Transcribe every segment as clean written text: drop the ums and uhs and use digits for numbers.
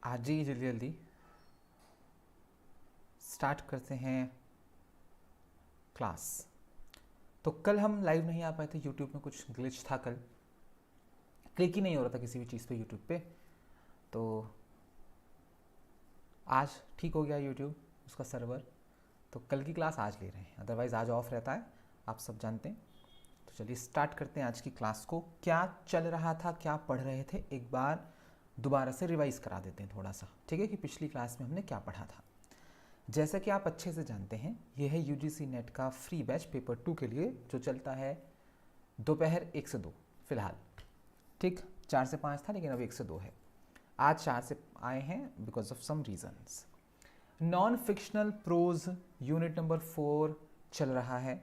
आज ही जल्दी जल्दी स्टार्ट करते हैं क्लास। तो कल हम लाइव नहीं आ पाए थे, यूट्यूब में कुछ ग्लिच था, कल क्लिक ही नहीं हो रहा था किसी भी चीज़ पे यूट्यूब पे। तो आज ठीक हो गया यूट्यूब उसका सर्वर, तो कल की क्लास आज ले रहे हैं, अदरवाइज़ आज ऑफ रहता है, आप सब जानते हैं। तो चलिए स्टार्ट करते हैं आज की क्लास को। क्या चल रहा था, क्या पढ़ रहे थे, एक बार दोबारा से रिवाइज करा देते हैं थोड़ा सा, ठीक है, कि पिछली क्लास में हमने क्या पढ़ा था। जैसा कि आप अच्छे से जानते हैं, यह है यूजीसी नेट का फ्री बैच पेपर 2 के लिए, जो चलता है दोपहर 1 से 2 फिलहाल। ठीक, 4 से 5 था लेकिन अब 1 से 2 है। आज 4 से आए हैं because of some reasons. Non fictional prose unit number 4 चल रहा है।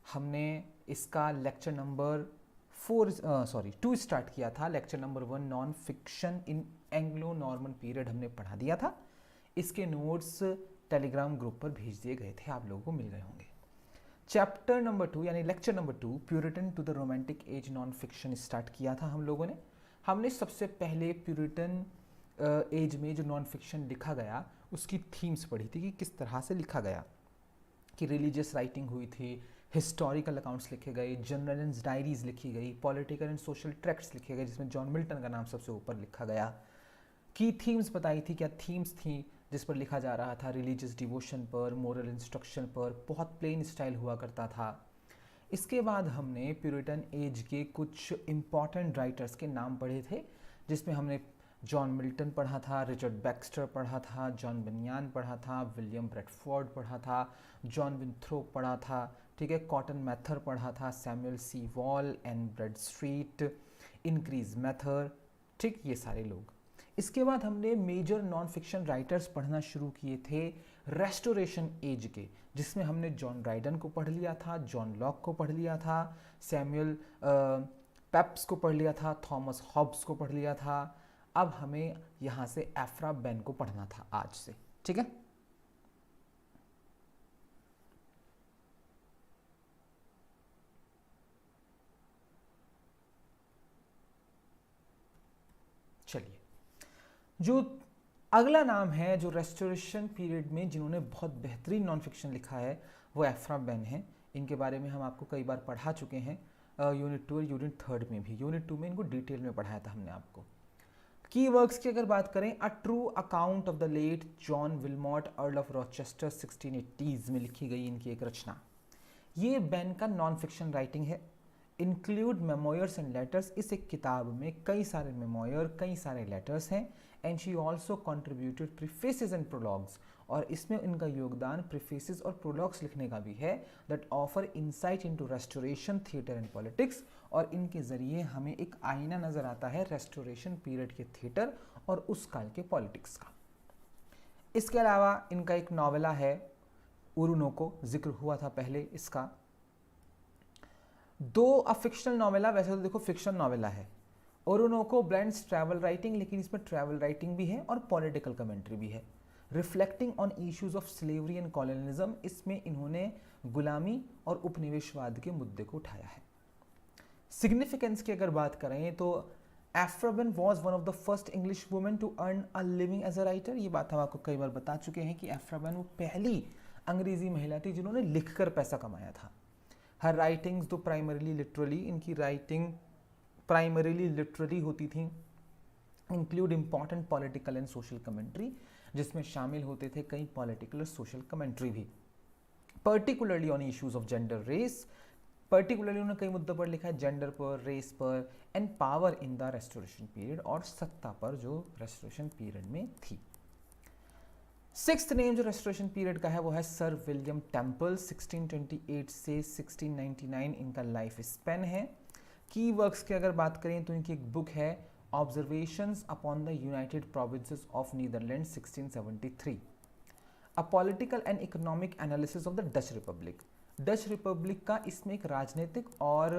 हमने इसका लेक्चर नंबर 2 स्टार्ट किया था। लेक्चर नंबर 1 नॉन फिक्शन इन एंग्लो नॉर्मन पीरियड हमने पढ़ा दिया था। इसके नोट्स टेलीग्राम ग्रुप पर भेज दिए गए थे, आप लोगों को मिल गए होंगे। चैप्टर नंबर 2 यानी lecture number 2 Puritan to the romantic age non fiction start किया था हम लोगों ने। हमने सबसे पहले प्यूरिटन एज में जो नॉन फिक्शन लिखा गया उसकी थीम्स पढ़ी थी कि किस तरह से लिखा गया, कि रिलीजियस राइटिंग हुई थी, हिस्टोरिकल अकाउंट्स लिखे गए, जर्नल्स डायरीज लिखी गई, पॉलिटिकल एंड सोशल ट्रैक्ट्स लिखे गए जिसमें जॉन मिल्टन का नाम सबसे ऊपर लिखा गया। की थीम्स बताई थी, क्या थीम्स थी जिस पर लिखा जा रहा था, रिलीजियस डिवोशन पर, मोरल इंस्ट्रक्शन पर, बहुत प्लेन स्टाइल हुआ करता था। इसके बाद हमने प्यूरिटन एज के कुछ इम्पॉर्टेंट राइटर्स के नाम पढ़े थे, जिसमें हमने जॉन मिल्टन पढ़ा था, रिचर्ड बैक्स्टर पढ़ा था, जॉन बनियान पढ़ा था, विलियम ब्रेडफोर्ड पढ़ा था, जॉन विंथ्रोप पढ़ा था, ठीक है, कॉटन मैथर पढ़ा था, Samuel Sewall and Bradstreet, Increase Mather, ठीक, ये सारे लोग। इसके बाद हमने मेजर नॉन फिक्शन राइटर्स पढ़ना शुरू किए थे रेस्टोरेशन एज के, जिसमें हमने जॉन ड्राइडन को पढ़ लिया था, जॉन लॉक को पढ़ लिया था, सैमुअल पेप्स को पढ़ लिया था, थॉमस हॉब्स को पढ़ लिया था। अब हमें यहाँ से एफ्रा बेन को पढ़ना था आज से, ठीक है। चलिए, जो अगला नाम है जो रेस्टोरेशन पीरियड में जिन्होंने बहुत बेहतरीन नॉन फिक्शन लिखा है, वो एफ्रा बेन है। इनके बारे में हम आपको कई बार पढ़ा चुके हैं, यूनिट 2 और यूनिट 3 में भी। यूनिट 2 में इनको डिटेल में पढ़ाया था हमने आपको। की वर्क्स की अगर बात करें, a true account of the late John Wilmot Earl of Rochester 1680s में लिखी गई इनकी एक रचना। ये बेन का नॉन फिक्शन राइटिंग है। इंक्लूड मेमोयर्स एंड लेटर्स, इस एक किताब में कई सारे मेमोयर, कई सारे लेटर्स हैं। And she also contributed prefaces and prologues, और इसमें इनका योगदान प्रीफेसेस और प्रोलॉग्स लिखने का भी है, that offer insight into restoration theatre and politics. और इनके ज़रिए हमें एक आईना नज़र आता है रेस्टोरेशन पीरियड के थिएटर और उस काल के पॉलिटिक्स का। इसके अलावा इनका एक नॉवेला है उरुनोको, जिक्र हुआ था पहले इसका। दो अ फिक्शनल नॉवेला, वैसे तो देखो फिक्शन नॉवेला है। ओरोनोको ब्लेंड्स ट्रैवल राइटिंग, लेकिन इसमें ट्रैवल राइटिंग भी है और पॉलिटिकल कमेंट्री भी है। Reflecting on issues of slavery and colonialism, इसमें इन्होंने गुलामी और उपनिवेशवाद के मुद्दे को उठाया है। सिग्निफिकेंस की अगर बात करें तो Aphra Behn was one of the first English women to earn a living as a writer. ये बात हम आपको कई बार बता चुके हैं कि एफ्रा बेन वो पहली अंग्रेजी महिला थी जिन्होंने लिखकर पैसा कमाया था। हर राइटिंग्स तो प्राइमरीली लिटरली, इनकी राइटिंग प्राइमरीली लिटरली होती थी। Include important political and social commentary, जिसमें शामिल होते थे कई पॉलिटिकल और सोशल कमेंट्री भी, particularly on issues of gender race. Particularly उन्होंने कई मुद्दों पर लिखा है, जेंडर पर, रेस पर, and power in the Restoration period, और सत्ता पर जो रेस्टोरेशन पीरियड में थी। सिक्स्थ नेम जो रेस्टोरेशन पीरियड का है वो है सर विलियम टेम्पल। 1628 से 1699 इनका लाइफ स्पेन है। की वर्क्स की अगर बात करें तो इनकी एक बुक है Observations upon the United Provinces of Netherland 1673, a political and economic analysis of the Dutch Republic. Dutch Republic का इसमें एक राजनीतिक और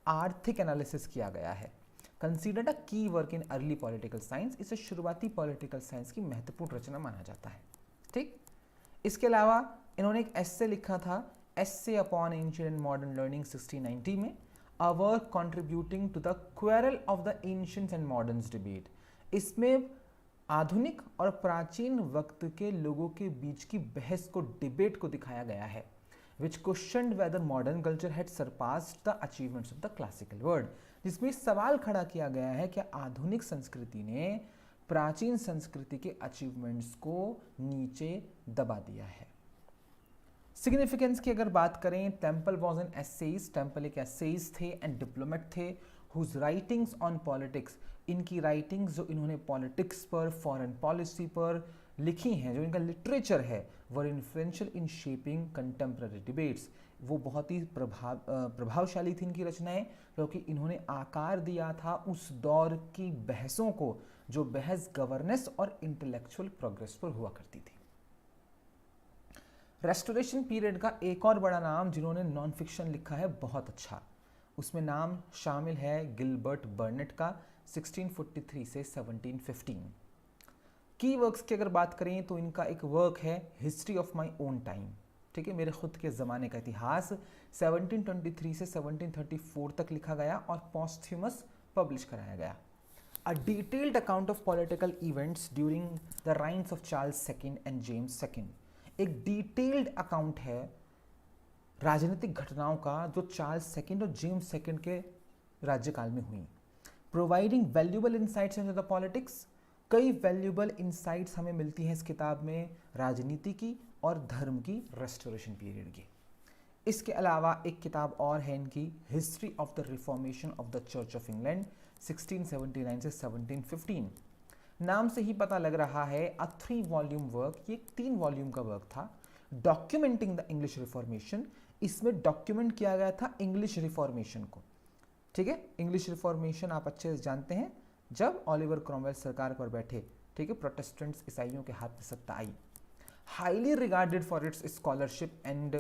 आर्थिक एनालिसिस किया गया है। कंसीडर्ड अ की work in early political science, इसे शुरुआती पॉलिटिकल साइंस की महत्वपूर्ण रचना माना जाता है, ठीक। इसके अलावा इन्होंने एक एस्से लिखा था, essay upon ancient and modern learning 1690 में, a work contributing to the quarrel of the ancients and moderns debate. इसमें आधुनिक और प्राचीन वक्त के लोगों के बीच की बहस को, डिबेट को दिखाया गया है, which questioned whether modern culture had surpassed the achievements of the classical world, जिसमें सवाल खड़ा किया गया है कि आधुनिक संस्कृति ने प्राचीन संस्कृति के अचीवमेंट्स को नीचे दबा दिया है। सिग्निफिकेंस की अगर बात करें, temple was an essayist, temple एक एसेइस्ट थे एंड डिप्लोमेट थे, हुज राइटिंग्स ऑन पॉलिटिक्स, इनकी राइटिंग्स जो इन्होंने पॉलिटिक्स पर, फॉरेन पॉलिसी पर लिखी हैं, जो इनका लिटरेचर है, were influential in shaping contemporary debates, वो बहुत ही प्रभावशाली थी इनकी रचनाएं, क्योंकि इन्होंने आकार दिया था उस दौर की बहसों को, जो बहस गवर्नेंस और इंटेलेक्चुअल प्रोग्रेस पर हुआ करती थी। रेस्टोरेशन पीरियड का एक और बड़ा नाम जिन्होंने नॉन फिक्शन लिखा है बहुत अच्छा, उसमें नाम शामिल है गिलबर्ट बर्नेट का, 1643 से 1715। की वर्क्स की अगर बात करें तो इनका एक वर्क है history of my own time, ठीक है, मेरे खुद के ज़माने का इतिहास, 1723 से 1734 तक लिखा गया और पोस्थ्यूमस पब्लिश कराया गया। A detailed account of political events during the reigns of Charles second and James second, एक डिटेल्ड अकाउंट है राजनीतिक घटनाओं का जो चार्ल्स सेकेंड और जेम्स सेकेंड के राज्यकाल में हुई, providing valuable insights into the politics, कई वैल्यूएबल इंसाइट्स हमें मिलती हैं इस किताब में राजनीति की और धर्म की, रेस्टोरेशन पीरियड की। इसके अलावा एक किताब और है इनकी, history of the reformation of the church of England, 1679 से 1715। नाम से ही पता लग रहा है अ 3 वॉल्यूम वर्क, ये 3 वॉल्यूम का वर्क था, डॉक्यूमेंटिंग द इंग्लिश रिफॉर्मेशन, इसमें डॉक्यूमेंट किया गया था इंग्लिश रिफॉर्मेशन को, ठीक है। इंग्लिश रिफॉर्मेशन आप अच्छे से जानते हैं, जब ऑलिवर क्रॉमवेल सरकार पर बैठे, ठीक है, प्रोटेस्टेंट्स ईसाइयों के हाथ में सत्ता आई। Highly regarded for its scholarship and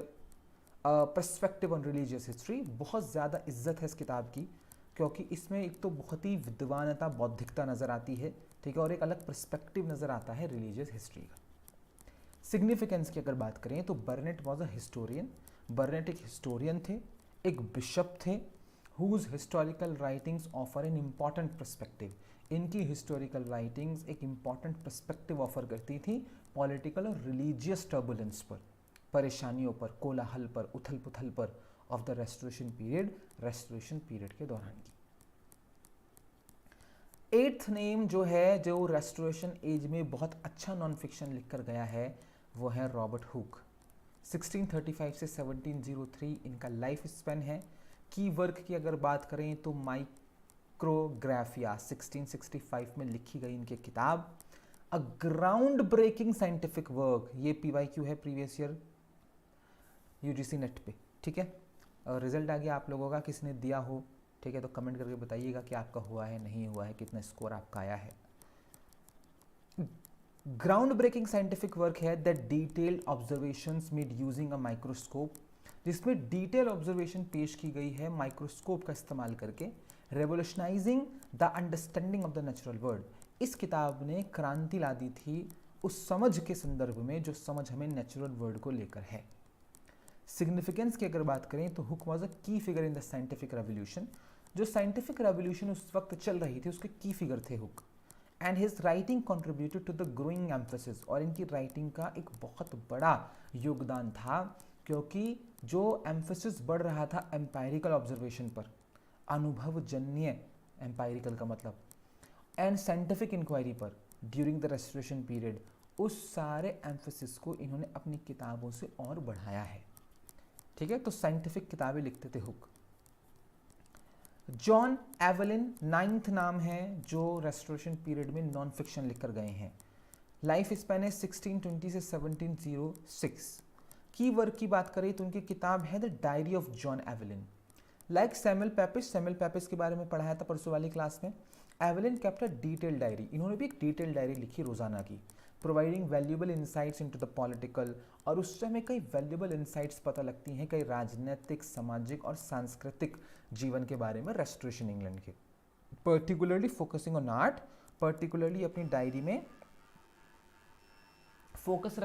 perspective on religious history, बहुत ज़्यादा इज्जत है इस किताब की, क्योंकि इसमें एक तो बहुत ही विद्वानता, बौद्धिकता नज़र आती है, ठीक है, और एक अलग पर्सपेक्टिव नज़र आता है रिलीजियस हिस्ट्री का। सिग्निफिकेंस की अगर बात करें तो बर्नेट वॉज अ हिस्टोरियन, बर्नेट एक हिस्टोरियन थे, एक बिशप थे, whose historical writings offer an important perspective, इनकी हिस्टोरिकल राइटिंग्स एक इम्पॉर्टेंट पर्सपेक्टिव ऑफर करती थी पॉलिटिकल और रिलीजियस टर्बुलेंस पर, परेशानियों पर, कोलाहल पर, उथल पुथल पर ऑफ द रेस्टोरेशन पीरियड के दौरान की। 8th नेम जो है, जो रेस्टोरेशन एज में बहुत अच्छा नॉन फिक्शन लिख कर गया है, वो है रॉबर्ट हुक, 1635 से 1703 इनका लाइफ स्पेन है। की वर्क की अगर बात करें तो माइक्रोग्राफिया 1665 में लिखी गई इनकी किताब, अ ग्राउंड ब्रेकिंग साइंटिफिक वर्क, ये PYQ है प्रीवियस ईयर UGC नेट पे, ठीक है। और रिजल्ट आ गया आप लोगों का, किसने दिया हो, ठीक है, तो कमेंट करके बताइएगा कि आपका हुआ है नहीं हुआ है, कितना स्कोर आपका आया है। ग्राउंड ब्रेकिंग साइंटिफिक वर्क है that detailed observations made using a microscope, जिसमें डिटेल ऑब्जर्वेशन पेश की गई है माइक्रोस्कोप का इस्तेमाल करके, revolutionising the understanding of the natural world, इस किताब ने क्रांति ला दी थी उस समझ के संदर्भ में जो समझ हमें नेचुरल वर्ल्ड को लेकर है। सिग्निफिकेंस की अगर बात करें तो hook was a key figure in the scientific revolution, जो साइंटिफिक रेवोल्यूशन उस वक्त चल रही थी उसके की फिगर थे Hooke, and his writing contributed to the growing emphasis, और इनकी राइटिंग का एक बहुत बड़ा योगदान था, क्योंकि जो एम्फेसिस बढ़ रहा था एम्पायरिकल ऑब्जर्वेशन पर, अनुभवजन्य, एम्पायरिकल का मतलब, एंड साइंटिफिक इंक्वायरी पर ड्यूरिंग द रेस्टोरेशन पीरियड, उस सारे एम्फेसिस को इन्होंने अपनी किताबों से और बढ़ाया है, ठीक है। तो साइंटिफिक किताबें लिखते थे हुक। जॉन एवलिन 9th नाम है जो रेस्टोरेशन पीरियड में नॉन फिक्शन लिखकर गए हैं, लाइफ स्पैन है 1620 से 1706। की वर्क की बात करें तो उनकी किताब है the diary of John Evelyn. Like Samuel Pepys के बारे में पढ़ाया था परसों वाली क्लास में, Evelyn kept a detail diary, इन्होंने भी एक डिटेल डायरी लिखी रोजाना की, providing valuable insights into the political, और उससे हमें कई वैल्यूएबल इंसाइट्स पता लगती हैं कई राजनीतिक, सामाजिक और सांस्कृतिक जीवन के बारे में रेस्टोरेशन इंग्लैंड के, particularly focusing on art, particularly अपनी डायरी में फोकस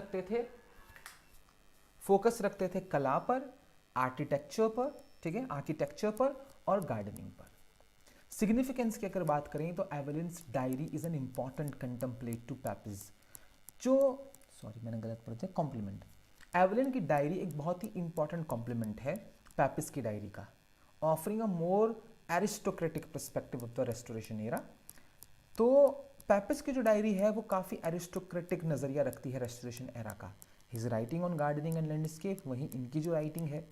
रखते थे कला पर, आर्किटेक्चर पर, ठीक है, आर्किटेक्चर पर और गार्डनिंग पर। सिग्निफिकेंस की अगर बात करें तो Evelyn's diary is an important contemplate to Pepys, जो सॉरी मैंने गलत पढ़ दिया, कॉम्प्लीमेंट। एवेलिन की डायरी एक बहुत ही इंपॉर्टेंट कॉम्प्लीमेंट है पेपिस की डायरी का, offering a more aristocratic perspective of the restoration era. तो पेपिस की जो डायरी है वो काफ़ी एरिस्टोक्रेटिक नज़रिया रखती है रेस्टोरेशन एरा का। His writing on gardening and landscape, वहीं इनकी जो राइटिंग है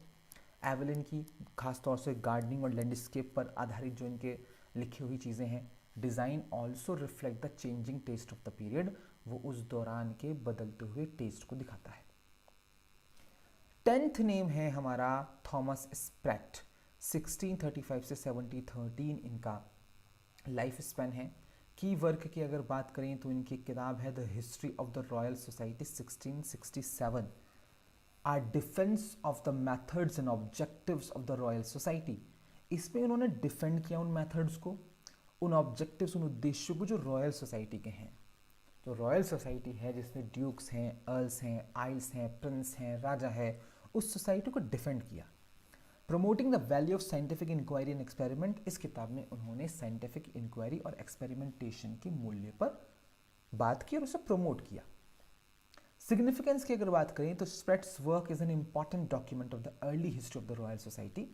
एवेलिन की, खासतौर से गार्डनिंग और लैंडस्केप पर आधारित जो इनके लिखी हुई चीज़ें हैं। Design also reflect the changing taste of the period, वो उस दौरान के बदलते हुए टेस्ट को दिखाता है। 10th नेम है हमारा थॉमस स्प्रैट, 1635 से 1713 इनका लाइफ स्पैन है। की वर्क की अगर बात करें तो इनकी किताब है the History of the royal Society 1667, or defence of the methods and objectives of the royal Society. इसमें उन्होंने डिफेंड किया उन मेथड्स को, उन ऑब्जेक्टिव्स, उन उद्देश्यों को जो रॉयल सोसाइटी के हैं। जो रॉयल सोसाइटी है जिसमें ड्यूक्स हैं, अर्ल्स हैं, आइल्स हैं, प्रिंस हैं, राजा है, उस सोसाइटी को डिफेंड किया। Promoting the value of scientific inquiry and experiment, इस किताब में उन्होंने साइंटिफिक इंक्वायरी और एक्सपेरिमेंटेशन के मूल्य पर बात की और उसे प्रमोट किया। सिग्निफिकेंस की अगर बात करें तो Sprat's work is an important document of the early history of the royal society.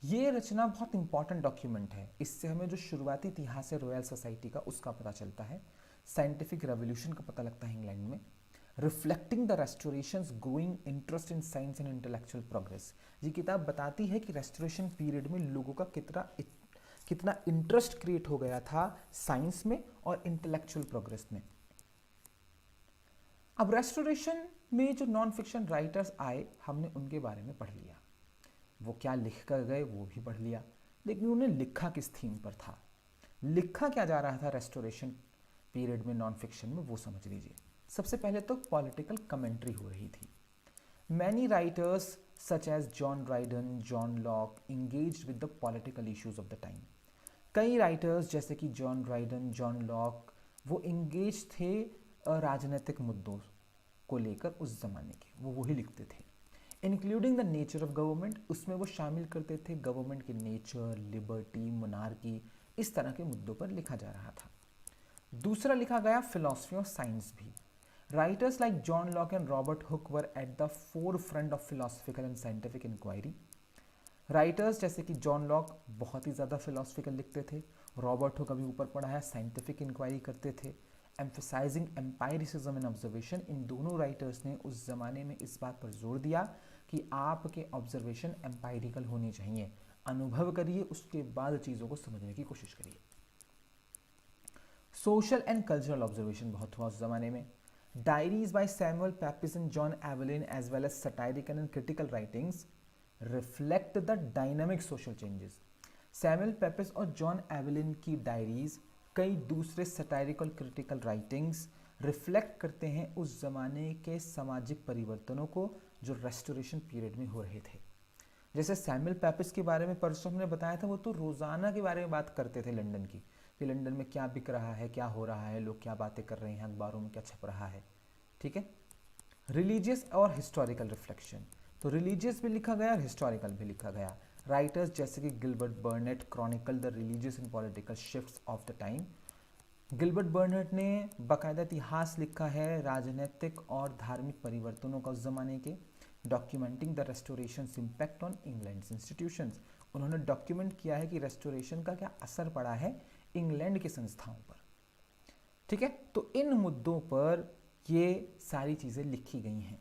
ये रचना बहुत इंपॉर्टेंट डॉक्यूमेंट है, इससे हमें जो शुरुआती इतिहास है रॉयल सोसाइटी का उसका पता चलता है, साइंटिफिक रेवोल्यूशन का पता लगता है इंग्लैंड में। Reflecting the restoration's growing interest in science and intellectual progress, ये किताब बताती है कि रेस्टोरेशन पीरियड में लोगों का कितना इंटरेस्ट क्रिएट हो गया था साइंस में और इंटेलेक्चुअल प्रोग्रेस में। अब रेस्टोरेशन में जो नॉन फिक्शन राइटर्स आए, हमने उनके बारे में पढ़ लिया, वो क्या लिख कर गए वो भी पढ़ लिया, लेकिन उन्होंने लिखा किस थीम पर था, लिखा क्या जा रहा था रेस्टोरेशन पीरियड में नॉन फिक्शन में, वो समझ लीजिए। सबसे पहले तो पॉलिटिकल कमेंट्री हो रही थी। Many writers such as John Dryden, John Locke engaged with the political issues of the time. कई राइटर्स जैसे कि जॉन ड्राइडन, जॉन लॉक, वो इंगेज थे राजनीतिक मुद्दों को लेकर उस जमाने के, वो वही लिखते थे। Including the nature of government, उसमें वो शामिल करते थे गवर्नमेंट के नेचर, लिबर्टी, मोनार्की, इस तरह के मुद्दों पर लिखा जा रहा था। दूसरा लिखा गया फिलॉसफी और साइंस भी। Writers like John Locke and Robert Hooke were at the forefront of philosophical and scientific inquiry. Writers जैसे कि जॉन लॉक बहुत ही ज़्यादा फिलोसफिकल लिखते थे, रॉबर्ट हुक अभी ऊपर पढ़ा है, साइंटिफिक इंक्वायरी करते थे, एम्फेसाइजिंग एम्पायरिसिज्म एंड ऑब्जर्वेशन। इन दोनों राइटर्स ने उस ज़माने में इस बात पर जोर दिया कि आपके ऑब्जर्वेशन एम्पायरिकल होने चाहिए, अनुभव करिए, उसके बाद चीज़ों को समझने की कोशिश करिए। सोशल एंड कल्चरल ऑब्जर्वेशन बहुत हुआ उस ज़माने में। Diaries by Samuel Pepys and John Evelyn as well as satirical and critical writings reflect the dynamic social changes. Samuel Pepys और जॉन एवेलिन की डायरीज, कई दूसरे सटायरिकल क्रिटिकल राइटिंग्स रिफ्लेक्ट करते हैं उस ज़माने के सामाजिक परिवर्तनों को जो रेस्टोरेशन पीरियड में हो रहे थे। जैसे सैमुअल पेपिस के बारे में परसों हमने बताया था, वो तो रोज़ाना के बारे में बात करते थे लंदन की, कि लंदन में क्या बिक रहा है, क्या हो रहा है, लोग क्या बातें कर रहे हैं, अखबारों में क्या छप रहा है, ठीक है। रिलीजियस और हिस्टोरिकल रिफ्लेक्शन, तो रिलीजियस भी लिखा गया और हिस्टोरिकल भी लिखा गया। राइटर्स जैसे कि Gilbert बर्नेट Chronicle the religious and political shifts of the time. Gilbert बर्नेट ने बाकायदा इतिहास लिखा है राजनीतिक और धार्मिक परिवर्तनों का उस जमाने के, documenting the restoration impact on England institutions. उन्होंने डॉक्यूमेंट किया है कि रेस्टोरेशन का क्या असर पड़ा है इंग्लैंड की संस्थाओं पर, ठीक है। तो इन मुद्दों पर ये सारी चीज़ें लिखी गई हैं।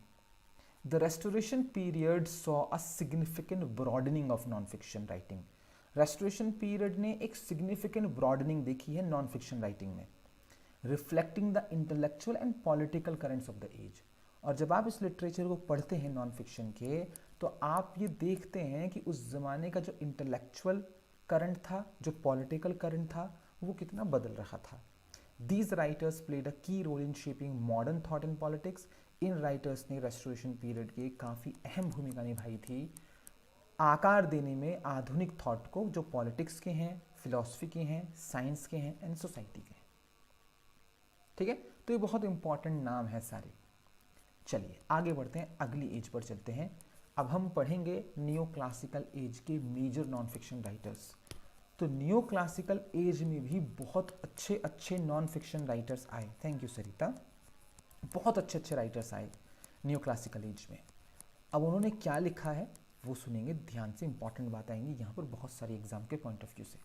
The Restoration period saw a significant broadening of non fiction writing. Restoration period ने एक सिग्निफिकेंट ब्रॉडनिंग देखी है नॉन फिक्शन राइटिंग में, reflecting the intellectual and political currents of the age. और जब आप इस लिटरेचर को पढ़ते हैं नॉन फिक्शन के, तो आप ये देखते हैं कि उस ज़माने का जो इंटेलेक्चुअल करंट था, जो पॉलिटिकल करंट था, वो कितना बदल रहा था। These writers played a key role in shaping modern thought in politics. इन राइटर्स ने रेस्टोरेशन पीरियड की काफ़ी अहम भूमिका निभाई थी आकार देने में आधुनिक थॉट को, जो पॉलिटिक्स के हैं, फिलॉसफी के हैं, साइंस के हैं एंड सोसाइटी के हैं, ठीक है। तो ये बहुत इंपॉर्टेंट नाम है सारे। चलिए आगे बढ़ते हैं, अगली एज पर चलते हैं। अब हम पढ़ेंगे नियो क्लासिकल एज के मेजर नॉन फिक्शन राइटर्स। तो न्यू क्लासिकल एज में भी बहुत अच्छे अच्छे नॉन फिक्शन राइटर्स आए। थैंक यू सरिता। बहुत अच्छे अच्छे राइटर्स आए न्यू क्लासिकल एज में। अब उन्होंने क्या लिखा है वो सुनेंगे ध्यान से, इंपॉर्टेंट बात आएंगी यहाँ पर बहुत सारी एग्जाम के पॉइंट ऑफ व्यू से।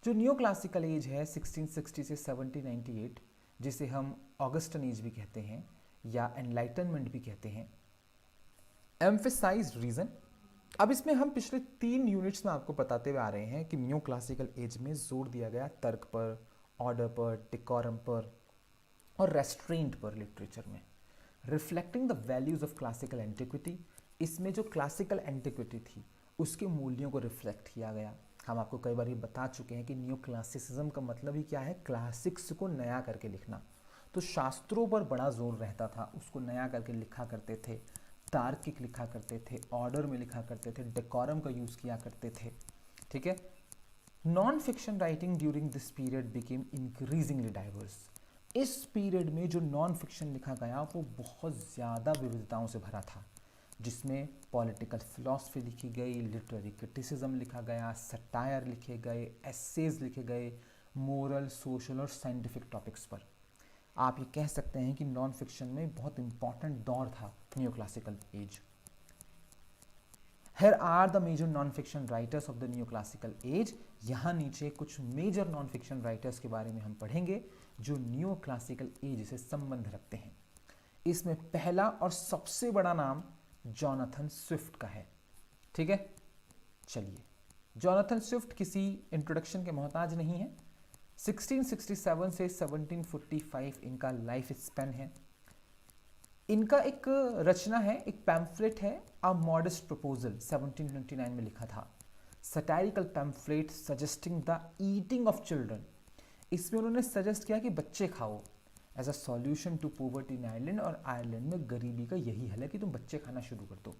जो न्यू क्लासिकल एज है 1660 से 1798, जिसे हम ऑगस्टन एज भी कहते हैं या एनलाइटनमेंट भी कहते हैं, एम्फेसाइज रीजन। अब इसमें हम पिछले 3 यूनिट्स में आपको बताते हुए आ रहे हैं कि न्यू क्लासिकल एज में जोर दिया गया तर्क पर, ऑर्डर पर, डिकोरम पर और रेस्ट्रेंट पर लिटरेचर में, reflecting the values of classical antiquity. इसमें जो क्लासिकल एंटिक्विटी थी उसके मूल्यों को रिफ्लेक्ट किया गया। हम आपको कई बार ये बता चुके हैं कि न्यू क्लासिसिज्म का मतलब ही क्या है, क्लासिक्स को नया करके लिखना। तो शास्त्रों पर बड़ा जोर रहता था, उसको नया करके लिखा करते थे, तार्किक लिखा करते थे, ऑर्डर में लिखा करते थे, डेकोरम का यूज़ किया करते थे। ठीक है। Non fiction writing during this period became increasingly diverse. इस पीरियड में जो नॉन फिक्शन लिखा गया वो बहुत ज़्यादा विविधताओं से भरा था, जिसमें पॉलिटिकल फिलॉसफी लिखी गई, लिटरेरी क्रिटिसिज्म लिखा गया, सटायर लिखे गए, एसेज लिखे गए, मोरल, सोशल और साइंटिफिक टॉपिक्स पर। आप ये कह सकते हैं कि नॉन फिक्शन में बहुत इंपॉर्टेंट दौर था new classical as. Here are the major non-fiction writers of the neoclassical age। यहाँ नीचे कुछ मेजर नॉन फिक्शन राइटर्स के बारे में हम पढ़ेंगे जो न्यू क्लासिकल एज से संबंध रखते हैं। इसमें पहला और सबसे बड़ा नाम जॉनथन स्विफ्ट का है। ठीक है, चलिए, जॉनथन स्विफ्ट किसी इंट्रोडक्शन के मोहताज नहीं है। 1667 से 1745 इनका लाइफ स्पेन है। इनका एक रचना है, एक पैम्फलेट है, अ मॉडेस्ट प्रपोजल, 1729 में लिखा था। Satirical pamphlet suggesting the eating of children. इसमें उन्होंने सजेस्ट किया कि बच्चे खाओ as a solution to poverty in Ireland, और आयरलैंड में गरीबी का यही हल है कि तुम बच्चे खाना शुरू कर दो।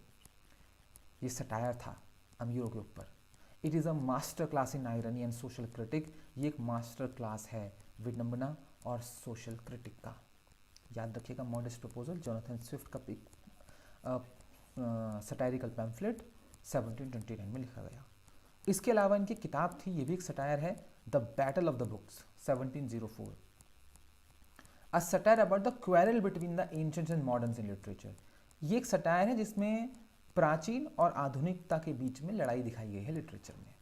ये सटायर था अमीरों के ऊपर। It is a master class in irony and social critic. ये एक मास्टर क्लास है विडंबना और सोशल क्रिटिक का। याद रखिएगा, मॉडेस्ट प्रपोजल, जॉनथन स्विफ्ट का सटायरिकल पैम्फलेट 1729 में लिखा गया। इसके अलावा इनकी किताब थी, ये भी एक सटायर है, the battle of the books 1704, a satire about the quarrel between the ancients and moderns in literature. ये एक सटायर है जिसमें प्राचीन और आधुनिकता के बीच में लड़ाई दिखाई गई है लिटरेचर में।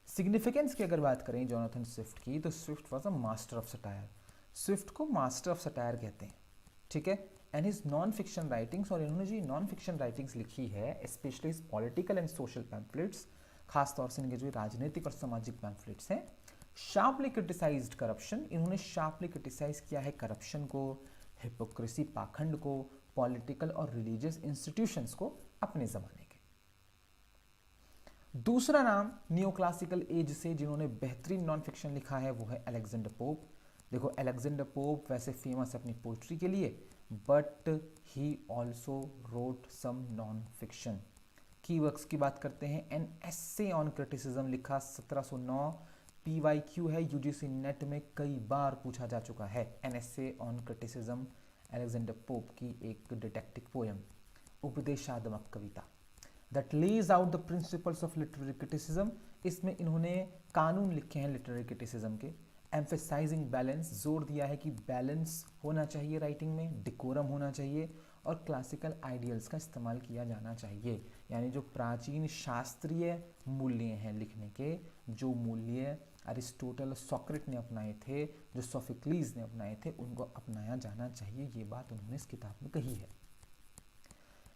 सिग्निफिकेंस की अगर बात करें जॉनथन स्विफ्ट की, तो Swift was a master of satire. Swift को मास्टर ऑफ सटायर कहते हैं। ठीक है। And his non fiction writings, और इन्होंने जो नॉन फिक्शन राइटिंग्स लिखी है, specially his political and social pamphlets, खासतौर से इनके जो राजनीतिक और सामाजिक पैम्फलेट्स हैं, शार्पली क्रिटिसाइज्ड करप्शन। इन्होंने शार्पली क्रिटिसाइज किया है करप्शन को, हिपोक्रेसी, पाखंड को, पॉलिटिकल और रिलीजियस इंस्टीट्यूशंस को अपने ज़माने के। दूसरा नाम न्यू क्लासिकल एज से जिन्होंने बेहतरीन नॉन फिक्शन लिखा है वो है अलेक्जेंडर पोप। देखो, अलेक्जेंडर पोप वैसे फेमस है अपनी पोइट्री के लिए, but he also wrote some non fiction. Key works की बात करते हैं, एन एसे ऑन क्रिटिसिज्म लिखा 1709। PYQ है, यूजीसी नेट में कई बार पूछा जा चुका है। An essay on criticism, Alexander Pope की एक डिटेक्टिव पोयम, उपदेशात्मक कविता, that lays out the principles of literary criticism. इसमें इन्होंने कानून लिखे हैं लिटरेरी क्रिटिसिज्म के। एम्फेसाइजिंग बैलेंस, जोर दिया है कि बैलेंस होना चाहिए राइटिंग में, डिकोरम होना चाहिए और क्लासिकल आइडियल्स का इस्तेमाल किया जाना चाहिए। यानी जो प्राचीन शास्त्रीय मूल्य हैं लिखने के, जो मूल्य अरिस्टोटल और सॉक्रेट ने अपनाए थे, जो सोफिक्लीज ने अपनाए थे, उनको अपनाया जाना चाहिए। ये बात उन्होंने इस किताब में कही है।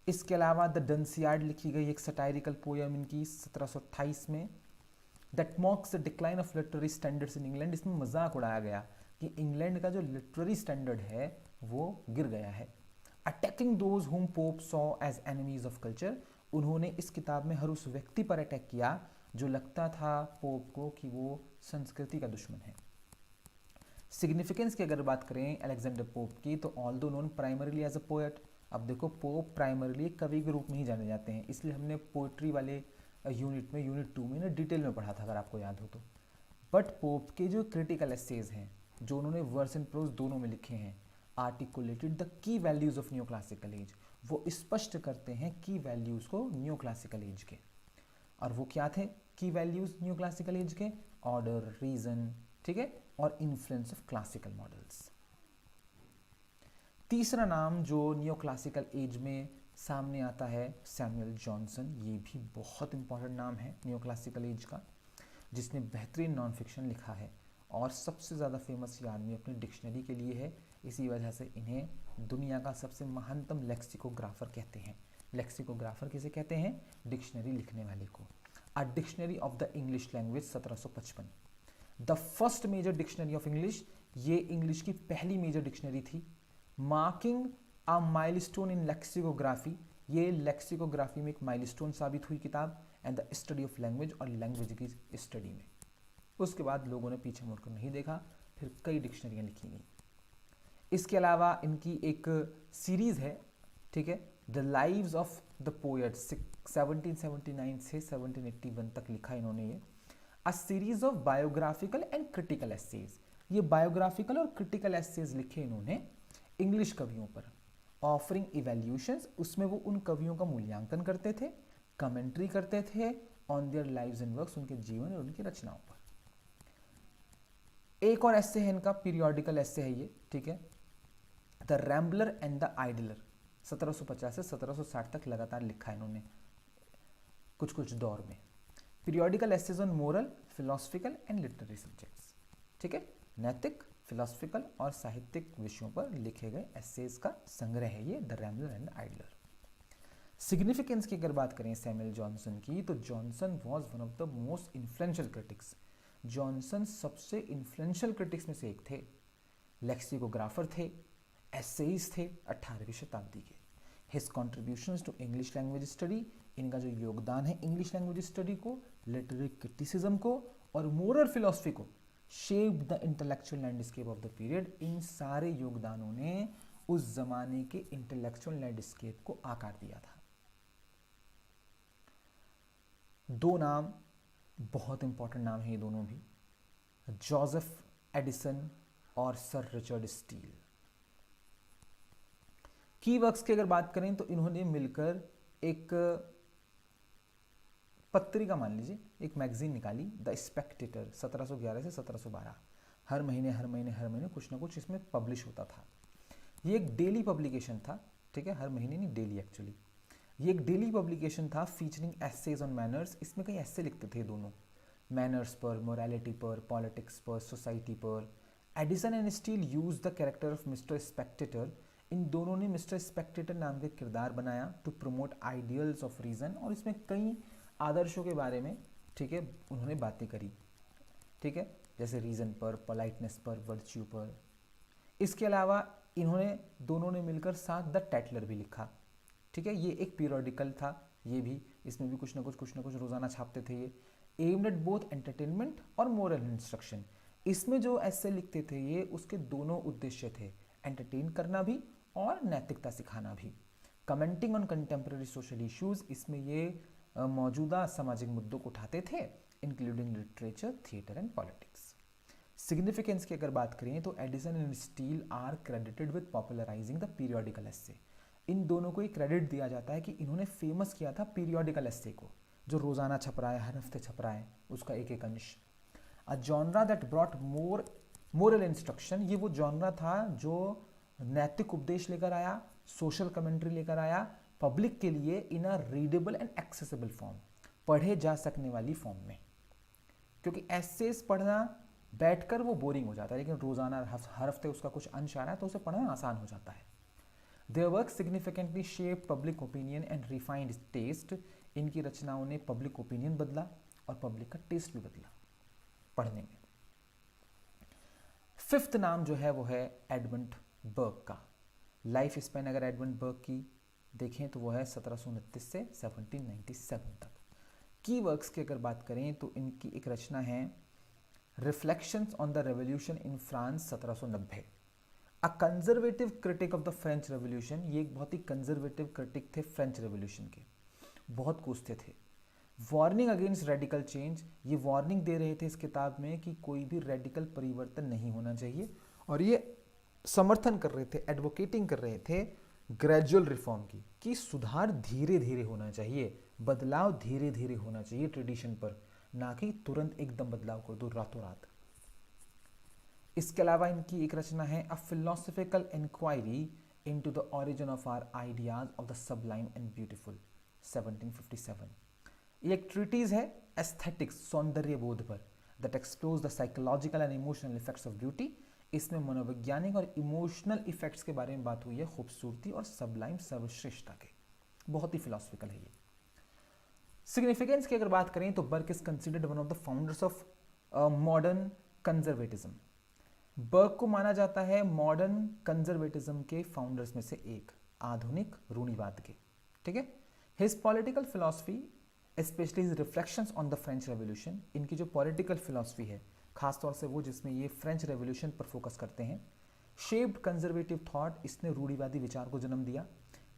इसके अलावा द डंसियार्ड लिखी गई एक सटायरिकल पोयम इनकी 1728 में, that मॉक्स the decline of literary standards in England. इसमें मजाक उड़ाया गया कि इंग्लैंड का जो लिटरेरी स्टैंडर्ड है वो गिर गया है। Attacking those whom Pope saw as enemies of culture. उन्होंने इस किताब में हर उस व्यक्ति पर अटैक किया जो लगता था पोप को कि वो संस्कृति का दुश्मन है। सिग्निफिकेंस की अगर बात करें अलेक्जेंडर पोप की, तो although known primarily as a poet. अब देखो, पोप प्राइमरीली कवि के रूप में ही जाने जाते हैं, इसलिए हमने पोइट्री वाले यूनिट में, यूनिट 2 में ना डिटेल में पढ़ा था अगर आपको याद हो तो। बट पोप के जो क्रिटिकल एसेज हैं, जो उन्होंने वर्स एंड प्रोज दोनों में लिखे हैं, articulated the key values of new classical as. वो स्पष्ट करते हैं की वैल्यूज को न्यू क्लासिकल एज के। और वो क्या थे? की वैल्यूज न्यू क्लासिकल एज के, ऑर्डर, रीजन, ठीक है, और इन्फ्लुएंस ऑफ क्लासिकल मॉडल्स। तीसरा नाम जो न्यू क्लासिकल एज में सामने आता है सैमुअल जॉनसन। ये भी बहुत इंपॉर्टेंट नाम है न्यू क्लासिकल एज का, जिसने बेहतरीन नॉन फिक्शन लिखा है और सबसे ज़्यादा फेमस ये आदमी अपनी डिक्शनरी के लिए है। इसी वजह से इन्हें दुनिया का सबसे महानतम लेक्सिकोग्राफर कहते हैं। लेक्सिकोग्राफर किसे कहते हैं? डिक्शनरी लिखने वाले को। A dictionary of the English language 1755, the first major dictionary of English. ये इंग्लिश की पहली मेजर डिक्शनरी थी। Marking a milestone in lexicography, ये लेक्सिकोग्राफी में एक माइलस्टोन साबित हुई किताब, and the study of language, और लैंग्वेज की स्टडी में। उसके बाद लोगों ने पीछे मुड़कर नहीं देखा, फिर कई डिक्शनरियाँ लिखी गई। इसके अलावा इनकी एक सीरीज़ है, ठीक है, the lives of the poets, 1779 से 1781 तक लिखा इन्होंने ये। A series of biographical and critical essays, ये बायोग्राफिकल और क्रिटिकल एसेज लिखे इन्होंने इंग्लिश कवियों पर। ऑफरिंग इवैल्यूशंस, उसमें वो उन कवियों का मूल्यांकन करते थे, कमेंट्री करते थे on their lives and works, उनके जीवन और उनकी रचनाओं पर। एक और एस्से है इनका, पीरियोडिकल एस्से है ये, ठीक है, the Rambler and the idler, 1750 से 1760 तक लगातार लिखा है इन्होंने कुछ कुछ दौर में। Periodical essays on moral, philosophical and literary subjects, ठीक है, नैतिक, फिलोसफिकल और साहित्यिक विषयों पर लिखे गए एसेज का संग्रह है ये, the Rambler and idler. Significance की अगर बात करें सैमुअल जॉनसन की, तो Johnson was one of the most influential critics. Johnson सबसे इन्फ्लुएंशियल क्रिटिक्स में से एक थे। लेक्सिकोग्राफर थे, एसेइस्ट थे 18वीं शताब्दी के। His contributions to English language study, इनका जो योगदान है इंग्लिश लैंग्वेज स्टडी को, लिटरेरी क्रिटिसिज्म को और मोरल फिलॉसफी को, shaped the intellectual landscape of the period. इन सारे योगदानों ने उस जमाने के इंटेलेक्चुअल लैंडस्केप को आकार दिया था। दो नाम बहुत इंपॉर्टेंट नाम है ये दोनों भी, जोसेफ एडिसन और सर रिचर्ड स्टील। की वर्क्स की अगर बात करें तो इन्होंने मिलकर एक पत्रिका, मान लीजिए एक मैगजीन निकाली, द स्पेक्टेटर, 1711 से 1712। हर महीने कुछ ना कुछ इसमें पब्लिश होता था। ये एक डेली पब्लिकेशन था, ठीक है, हर महीने नहीं, डेली एक्चुअली। ये एक डेली पब्लिकेशन था फीचरिंग एसेज ऑन मैनर्स। इसमें कई एसे लिखते थे दोनों, मैनर्स पर, मोरालिटी पर, पॉलिटिक्स पर, सोसाइटी पर। Addison and Steele use the character of Mister Spectator, इन दोनों ने मिस्टर स्पेक्टेटर नाम के किरदार बनाया to promote ideals of reason, और इसमें कई आदर्शों के बारे में, ठीक है, उन्होंने बातें करी, ठीक है, जैसे रीजन पर, पोलाइटनेस पर, वर्च्यू पर। इसके अलावा इन्होंने दोनों ने मिलकर साथ द टैटलर भी लिखा, ठीक है, ये एक पीरियोडिकल था, ये भी, इसमें भी कुछ ना कुछ रोजाना छापते थे ये। एम्ड एट बोथ एंटरटेनमेंट और मोरल इंस्ट्रक्शन, इसमें जो ऐसे लिखते थे ये, उसके दोनों उद्देश्य थे, एंटरटेन करना भी और नैतिकता सिखाना भी। Commenting on contemporary social issues, इसमें ये मौजूदा सामाजिक मुद्दों को उठाते थे, including literature, theatre and politics. Significance की अगर बात करें तो Addison and Steele are credited with popularizing the periodical essay. इन दोनों को एक क्रेडिट दिया जाता है कि इन्होंने फेमस किया था पीरियोडिकल एस्से को, जो रोजाना छप रहा है, हर हफ्ते छप रहा है, उसका एक एक अंश। A genre that brought moral instruction, ये वो जॉनरा था जो नैतिक उपदेश लेकर आया, सोशल कमेंट्री लेकर आया पब्लिक के लिए, इन अ रीडेबल एंड एक्सेसिबल फॉर्म, पढ़े जा सकने वाली फॉर्म में। क्योंकि एसेस पढ़ना बैठकर वो बोरिंग हो जाता है, लेकिन रोजाना हर हफ्ते उसका कुछ अंश आ रहा है तो उसे पढ़ना आसान हो जाता है। Their work significantly shaped public opinion and refined taste. इनकी रचनाओं ने पब्लिक ओपिनियन बदला और पब्लिक का टेस्ट भी बदला पढ़ने में। फिफ्थ नाम जो है वो है एडमंड बर्ग का। लाइफ स्पैन अगर एडमंड बर्ग की देखें तो वो है 1729 से 1797 तक। की वर्क्स की अगर बात करें तो इनकी एक रचना है reflections on the revolution in France 1790। A conservative critic of the French revolution, ये एक बहुत ही कंजर्वेटिव क्रिटिक थे फ्रेंच रेवोल्यूशन के, बहुत कोसते थे। वार्निंग अगेंस्ट रेडिकल चेंज, ये वार्निंग दे रहे थे इस किताब में कि कोई भी रेडिकल परिवर्तन नहीं होना चाहिए, और ये समर्थन कर रहे थे, एडवोकेटिंग कर रहे थे ग्रेजुअल रिफॉर्म की, कि सुधार धीरे धीरे होना चाहिए, बदलाव धीरे धीरे होना चाहिए ट्रेडिशन पर, ना कि तुरंत एकदम बदलाव कर दो रातों रात। इसके अलावा इनकी एक रचना है a philosophical inquiry into the origin of our ideas of the sublime and beautiful 1757। ये एक ट्रीटीज है एस्थेटिक्स सौंदर्य बोध पर that explores the psychological and emotional effects of beauty. इसमें मनोवैज्ञानिक और इमोशनल इफेक्ट्स के बारे में बात हुई है, खूबसूरती और सबलाइम सर्वश्रेष्ठता के। बहुत ही फिलोसफिकल है ये। सिग्निफिकेंस की अगर बात करें तो Burke is considered one of the founders of modern conservatism. Burke को माना जाता है मॉडर्न कंजर्वेटिज्म के फाउंडर्स में से एक, आधुनिक रूढ़िवाद के। ठीक है। His political philosophy specially his reflections on the French revolution, इनकी जो पॉलिटिकल फिलॉसफी है खासतौर से वो जिसमें ये फ्रेंच रेवोल्यूशन पर फोकस करते हैं, शेप्ड कंजर्वेटिव थॉट, इसने रूढ़िवादी विचार को जन्म दिया,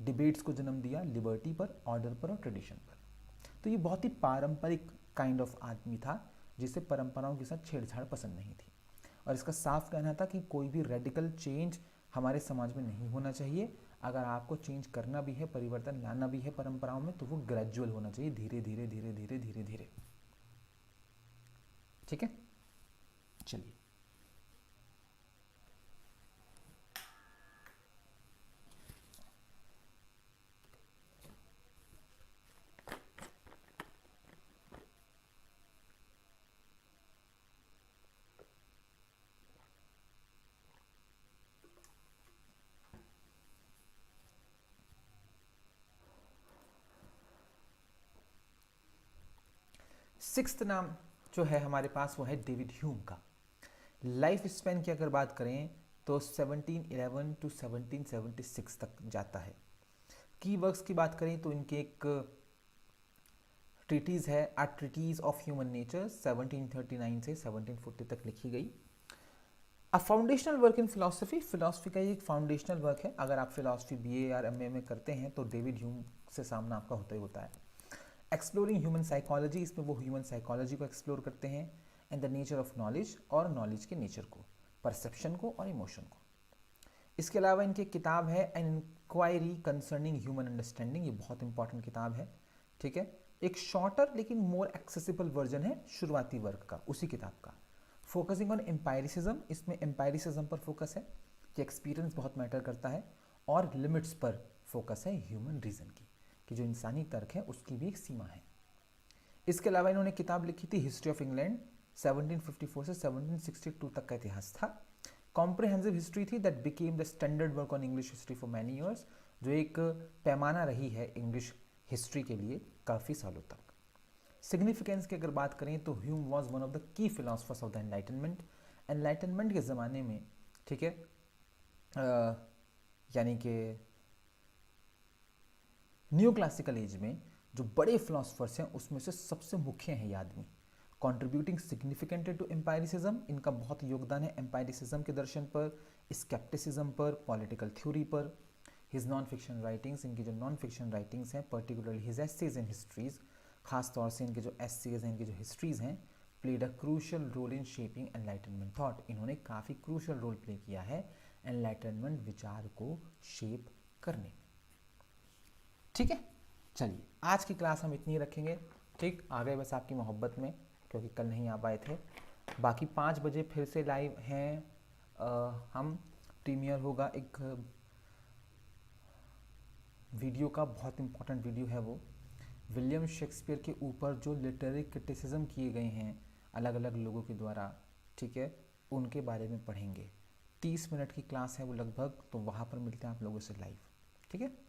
डिबेट्स को जन्म दिया, लिबर्टी पर, ऑर्डर पर और ट्रेडिशन पर। तो ये बहुत ही पारंपरिक काइंड ऑफ आदमी था जिसे परंपराओं के साथ छेड़छाड़ पसंद नहीं थी, और इसका साफ कहना था कि कोई भी रेडिकल चेंज हमारे समाज में नहीं होना चाहिए। अगर आपको चेंज करना भी है, परिवर्तन लाना भी है परंपराओं में, तो वो ग्रेजुअल होना चाहिए, धीरे धीरे धीरे धीरे धीरे धीरे। ठीक है, चलिए। सिक्स्थ नाम जो है हमारे पास वो है डेविड ह्यूम का। लाइफ स्पैन की अगर बात करें तो 1711 टू 1776 तक जाता है। की वर्क्स की बात करें तो इनके एक ट्रीटीज है a treatise of human nature 1739 से 1740 तक लिखी गई। A foundational work in philosophy, philosophy का ये एक फाउंडेशनल वर्क है। अगर आप फिलोसफी बीए या एमए में करते हैं तो डेविड ह्यूम से सामना आपका होता ही होता है। एक्सप्लोरिंग ह्यूमन साइकोलॉजी, इसमें वो ह्यूमन साइकोलॉजी को एक्सप्लोर करते हैं, and the nature of knowledge, और नॉलेज के नेचर को, परसेप्शन को और इमोशन को। इसके अलावा इनकी किताब है an enquiry concerning human understanding, ये बहुत इंपॉर्टेंट किताब है। ठीक है, एक शॉर्टर लेकिन मोर एक्सेसिबल वर्जन है शुरुआती वर्ग का उसी किताब का। फोकसिंग ऑन एम्पायरिसिज्म, इसमें एम्पायरिसिज्म पर फोकस है कि एक्सपीरियंस बहुत मैटर करता है, और लिमिट्स पर फोकस है ह्यूमन रीजन की, कि जो इंसानी तर्क है उसकी भी एक सीमा है। इसके अलावा इन्होंने किताब लिखी थी हिस्ट्री ऑफ इंग्लैंड, 1754 से 1762 तक का इतिहास था। कॉम्प्रिहेंसिव हिस्ट्री थी that became the standard work on English history for many years, जो एक पैमाना रही है इंग्लिश हिस्ट्री के लिए काफ़ी सालों तक। सिग्निफिकेंस की अगर बात करें तो Hume was one of the key philosophers of the enlightenment. Enlightenment के ज़माने में, ठीक है, यानी कि न्यू क्लासिकल एज में जो बड़े फिलोसफर्स हैं उसमें से सबसे मुख्य है ये आदमी। कॉन्ट्रीब्यूटिंग सिग्निफिकेंटली टू एम्पायरिसिज्म, इनका बहुत योगदान है एम्पायरिसिज्म के दर्शन पर, स्केप्टिसिज्म पर, पॉलिटिकल थ्योरी पर। हिज नॉन फिक्शन राइटिंग्स, इनकी जो नॉन फिक्शन राइटिंग्स हैं, particularly his essays and histories, खासतौर से इनके जो एसेज हैं, इनकी जो हिस्ट्रीज हैं, played a crucial role in shaping Enlightenment thought, इन्होंने काफ़ी क्रूशल रोल प्ले किया है एनलाइटनमेंट विचार को शेप करने में। ठीक है, चलिए आज की क्लास हम इतनी रखेंगे। ठीक, आ गए बस आपकी मोहब्बत में, क्योंकि कल नहीं आ पाए थे। बाकी 5 बजे फिर से लाइव हैं हम। प्रीमियर होगा एक वीडियो का, बहुत इंपॉर्टेंट वीडियो है वो, विलियम शेक्सपियर के ऊपर जो लिटरेरी क्रिटिसिज्म किए गए हैं अलग अलग लोगों के द्वारा, ठीक है, उनके बारे में पढ़ेंगे। 30 मिनट की क्लास है वो लगभग, तो वहाँ पर मिलते हैं आप लोगों से लाइव। ठीक है।